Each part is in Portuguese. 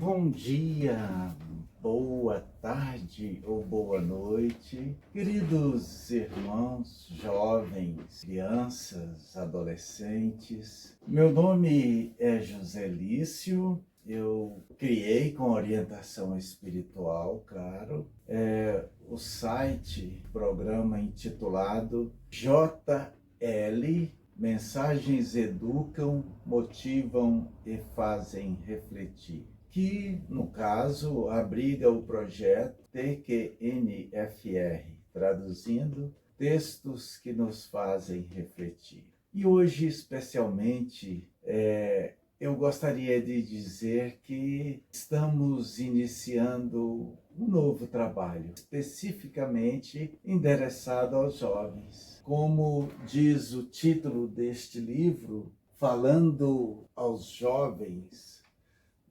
Bom dia, boa tarde ou boa noite, queridos irmãos, jovens, crianças, adolescentes. Meu nome é José Lício, eu criei com orientação espiritual, claro, o site, programa intitulado JL. Mensagens educam, motivam e fazem refletir, que, no caso, abriga o projeto TQNFR, traduzindo, textos que nos fazem refletir. E hoje, especialmente, eu gostaria de dizer que estamos iniciando um novo trabalho, especificamente endereçado aos jovens. Como diz o título deste livro, falando aos jovens,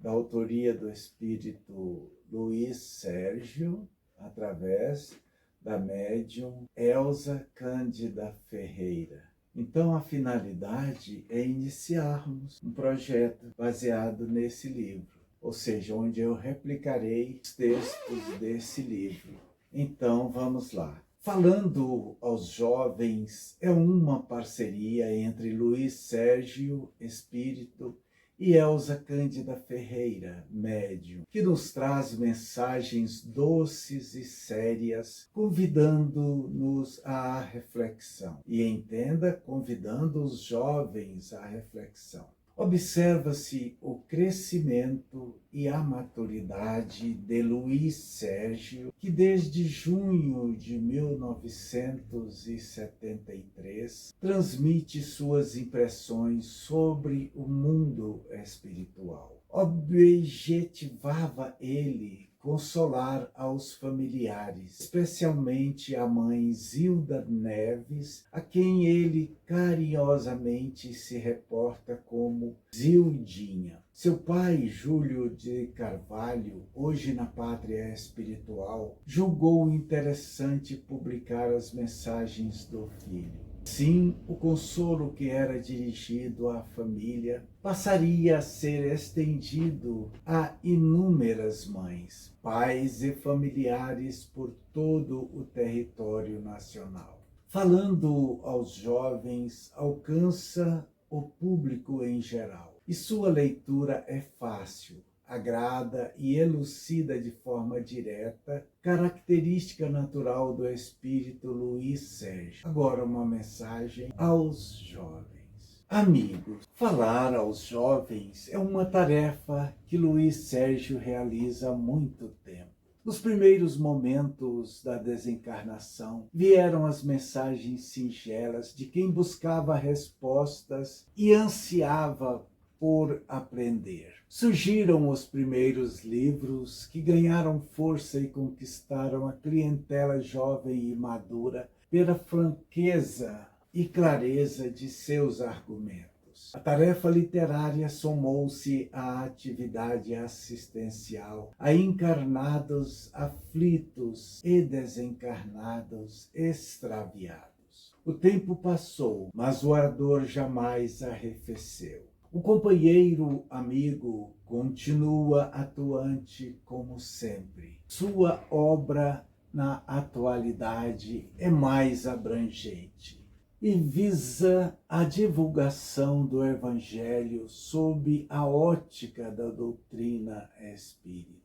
da autoria do espírito Luiz Sérgio, através da médium Elza Cândida Ferreira. Então, a finalidade é iniciarmos um projeto baseado nesse livro, ou seja, onde eu replicarei os textos desse livro. Então, vamos lá. Falando aos jovens é uma parceria entre Luiz Sérgio, espírito, e Elza Cândida Ferreira, médium, que nos traz mensagens doces e sérias, convidando-nos à reflexão. E entenda, convidando os jovens à reflexão. Observa-se o crescimento e a maturidade de Luiz Sérgio, que desde junho de 1973 transmite suas impressões sobre o mundo espiritual. Objetivava ele consolar aos familiares, especialmente a mãe Zilda Neves, a quem ele carinhosamente se reporta como Zildinha. Seu pai, Júlio de Carvalho, hoje na Pátria Espiritual, julgou interessante publicar as mensagens do filho. Sim, o consolo que era dirigido à família passaria a ser estendido a inúmeras mães, pais e familiares por todo o território nacional. Falando aos jovens, alcança o público em geral, e sua leitura é fácil, agrada e elucida de forma direta, característica natural do espírito Luiz Sérgio. Agora uma mensagem aos jovens. Amigos, falar aos jovens é uma tarefa que Luiz Sérgio realiza há muito tempo. Nos primeiros momentos da desencarnação, vieram as mensagens singelas de quem buscava respostas e ansiava por aprender. Surgiram os primeiros livros que ganharam força e conquistaram a clientela jovem e madura pela franqueza e clareza de seus argumentos. A tarefa literária somou-se à atividade assistencial, a encarnados aflitos e desencarnados extraviados. O tempo passou, mas o ardor jamais arrefeceu. O companheiro amigo continua atuante como sempre. Sua obra na atualidade é mais abrangente e visa a divulgação do Evangelho sob a ótica da doutrina espírita.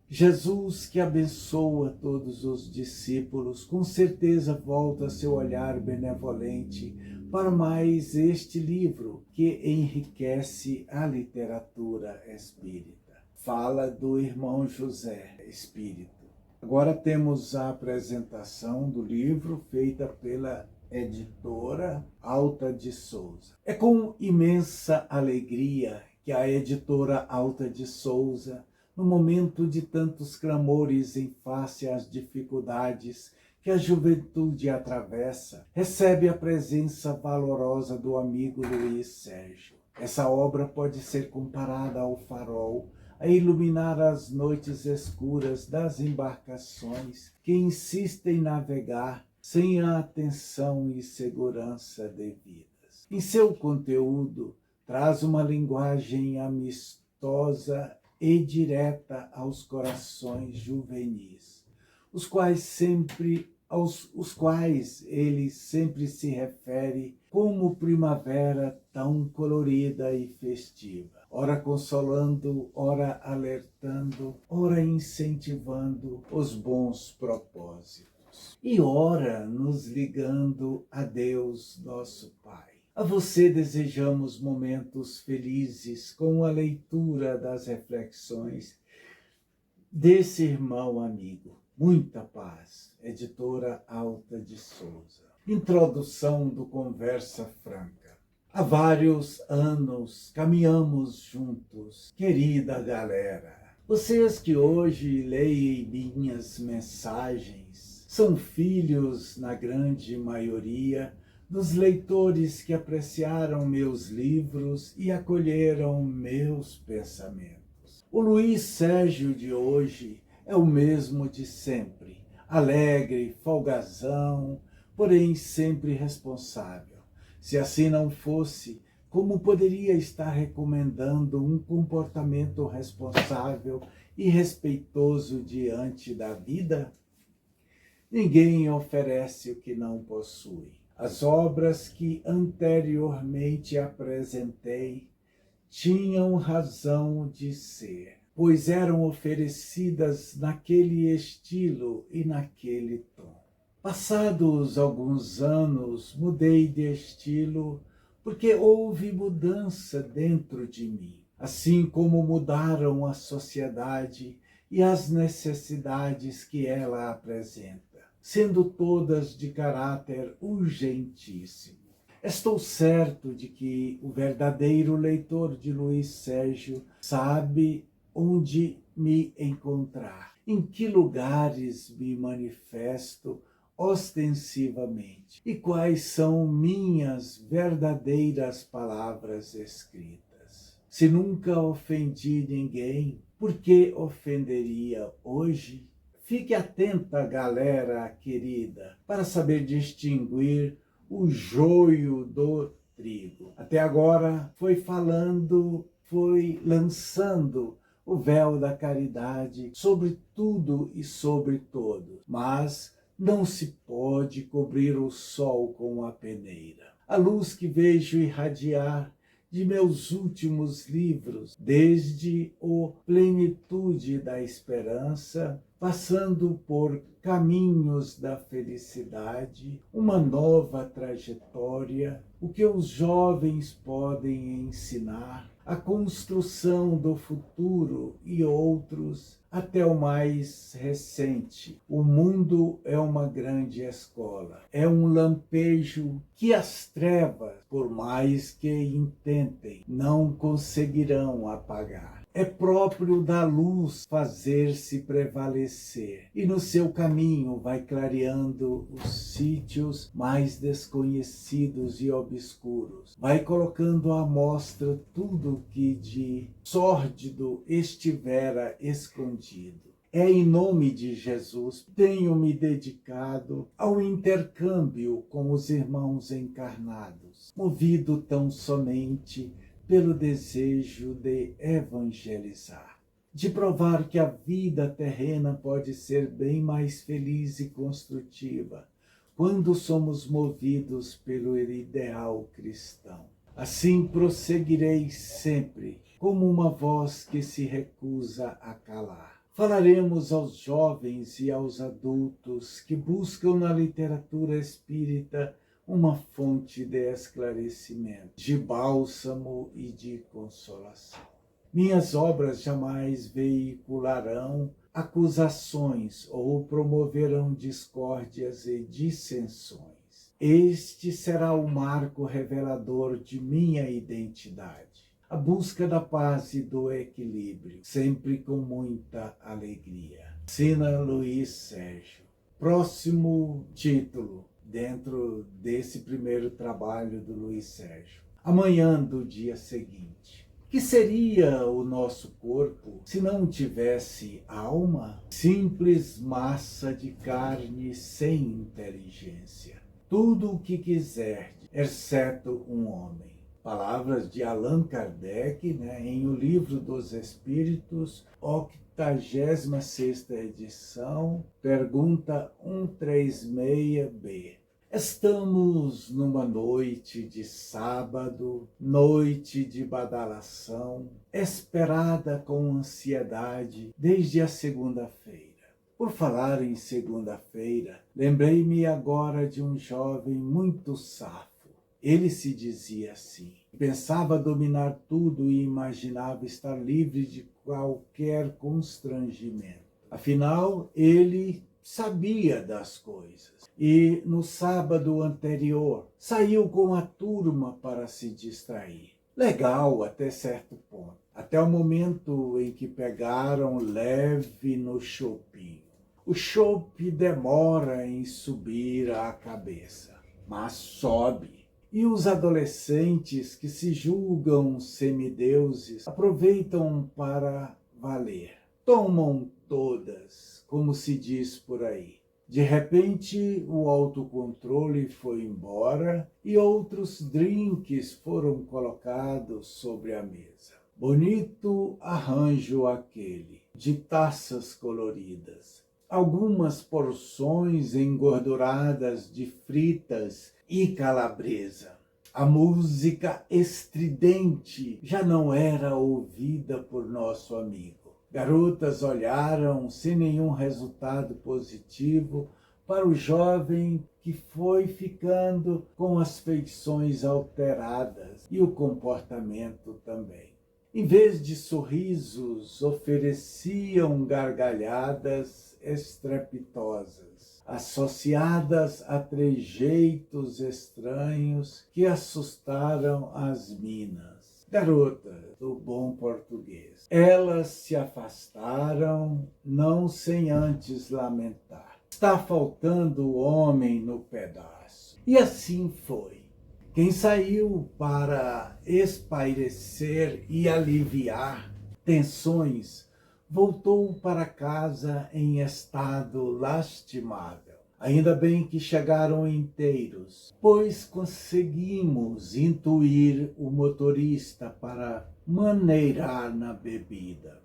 Jesus, que abençoa todos os discípulos, com certeza volta seu olhar benevolente para mais este livro que enriquece a literatura espírita. Fala do irmão José, espírito. Agora temos a apresentação do livro feita pela editora Alta de Souza. É com imensa alegria que a editora Alta de Souza, no momento de tantos clamores em face às dificuldades que a juventude atravessa, recebe a presença valorosa do amigo Luiz Sérgio. Essa obra pode ser comparada ao farol a iluminar as noites escuras das embarcações que insistem em navegar sem a atenção e segurança devidas. Em seu conteúdo, traz uma linguagem amistosa e direta aos corações juvenis, aos quais ele sempre se refere como primavera tão colorida e festiva, ora consolando, ora alertando, ora incentivando os bons propósitos, e ora nos ligando a Deus, nosso Pai. A você desejamos momentos felizes com a leitura das reflexões desse irmão amigo. Muita paz. Editora Alta de Souza. Introdução do Conversa Franca. Há vários anos caminhamos juntos, querida galera. Vocês que hoje leem minhas mensagens são filhos, na grande maioria, dos leitores que apreciaram meus livros e acolheram meus pensamentos. O Luiz Sérgio de hoje é o mesmo de sempre, alegre, folgazão, porém sempre responsável. Se assim não fosse, como poderia estar recomendando um comportamento responsável e respeitoso diante da vida? Ninguém oferece o que não possui. As obras que anteriormente apresentei tinham razão de ser, pois eram oferecidas naquele estilo e naquele tom. Passados alguns anos, mudei de estilo porque houve mudança dentro de mim, assim como mudaram a sociedade e as necessidades que ela apresenta, sendo todas de caráter urgentíssimo. Estou certo de que o verdadeiro leitor de Luiz Sérgio sabe onde me encontrar, em que lugares me manifesto ostensivamente e quais são minhas verdadeiras palavras escritas. Se nunca ofendi ninguém, por que ofenderia hoje? Fique atenta, galera querida, para saber distinguir o joio do trigo. Até agora foi lançando o véu da caridade sobre tudo e sobre todos, mas não se pode cobrir o sol com a peneira. A luz que vejo irradiar de meus últimos livros, desde o Plenitude da Esperança, passando por Caminhos da Felicidade, uma nova trajetória, o que os jovens podem ensinar, a construção do futuro e outros, até o mais recente. O mundo é uma grande escola, é um lampejo que as trevas, por mais que intentem, não conseguirão apagar. É próprio da luz fazer-se prevalecer, e no seu caminho vai clareando os sítios mais desconhecidos e obscuros, vai colocando à mostra tudo que de sórdido estivera escondido. É em nome de Jesus que tenho me dedicado ao intercâmbio com os irmãos encarnados, movido tão somente pelo desejo de evangelizar, de provar que a vida terrena pode ser bem mais feliz e construtiva quando somos movidos pelo ideal cristão. Assim prosseguirei sempre, como uma voz que se recusa a calar. Falaremos aos jovens e aos adultos que buscam na literatura espírita uma fonte de esclarecimento, de bálsamo e de consolação. Minhas obras jamais veicularão acusações ou promoverão discórdias e dissensões. Este será o marco revelador de minha identidade, a busca da paz e do equilíbrio, sempre com muita alegria. Assina Luiz Sérgio. Próximo título dentro desse primeiro trabalho do Luiz Sérgio. Amanhã do dia seguinte. Que seria o nosso corpo se não tivesse alma? Simples massa de carne sem inteligência. Tudo o que quiser, exceto um homem. Palavras de Allan Kardec, em O Livro dos Espíritos, 86ª edição, pergunta 136b. Estamos numa noite de sábado, noite de badalação, esperada com ansiedade desde a segunda-feira. Por falar em segunda-feira, lembrei-me agora de um jovem muito safo. Ele se dizia assim, pensava dominar tudo e imaginava estar livre de qualquer constrangimento. Afinal, ele sabia das coisas. E no sábado anterior, saiu com a turma para se distrair. Legal até certo ponto. Até o momento em que pegaram leve no chopinho. O chope demora em subir à cabeça, mas sobe. E os adolescentes que se julgam semideuses aproveitam para valer. Tomam todas, como se diz por aí. De repente, o autocontrole foi embora e outros drinks foram colocados sobre a mesa. Bonito arranjo aquele, de taças coloridas. Algumas porções engorduradas de fritas e calabresa. A música estridente já não era ouvida por nosso amigo. Garotas olharam sem nenhum resultado positivo para o jovem que foi ficando com as feições alteradas e o comportamento também. Em vez de sorrisos, ofereciam gargalhadas estrepitosas, associadas a trejeitos estranhos que assustaram as minas. Garotas do bom português. Elas se afastaram, não sem antes lamentar. Está faltando homem no pedaço. E assim foi. Quem saiu para espairecer e aliviar tensões, voltou para casa em estado lastimável. Ainda bem que chegaram inteiros, pois conseguimos intuir o motorista para maneirar na bebida.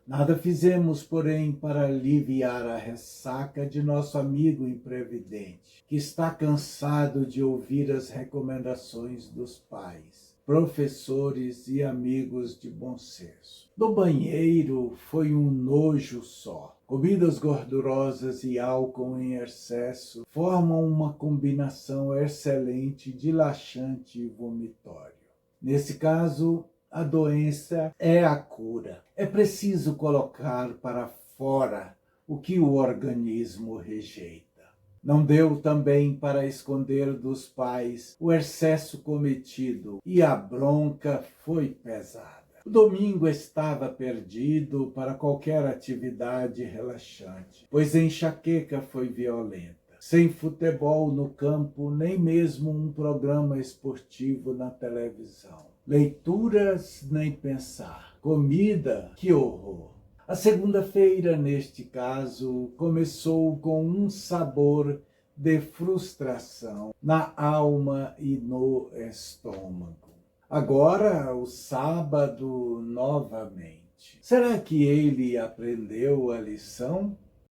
Nada fizemos, porém, para aliviar a ressaca de nosso amigo imprevidente, que está cansado de ouvir as recomendações dos pais, professores e amigos de bom senso. No banheiro foi um nojo só. Comidas gordurosas e álcool em excesso formam uma combinação excelente de laxante e vomitório. Nesse caso, a doença é a cura. É preciso colocar para fora o que o organismo rejeita. Não deu também para esconder dos pais o excesso cometido e a bronca foi pesada. O domingo estava perdido para qualquer atividade relaxante, pois a enxaqueca foi violenta. Sem futebol no campo, nem mesmo um programa esportivo na televisão. Leituras, nem pensar. Comida, que horror! A segunda-feira, neste caso, começou com um sabor de frustração na alma e no estômago. Agora, o sábado novamente. Será que ele aprendeu a lição?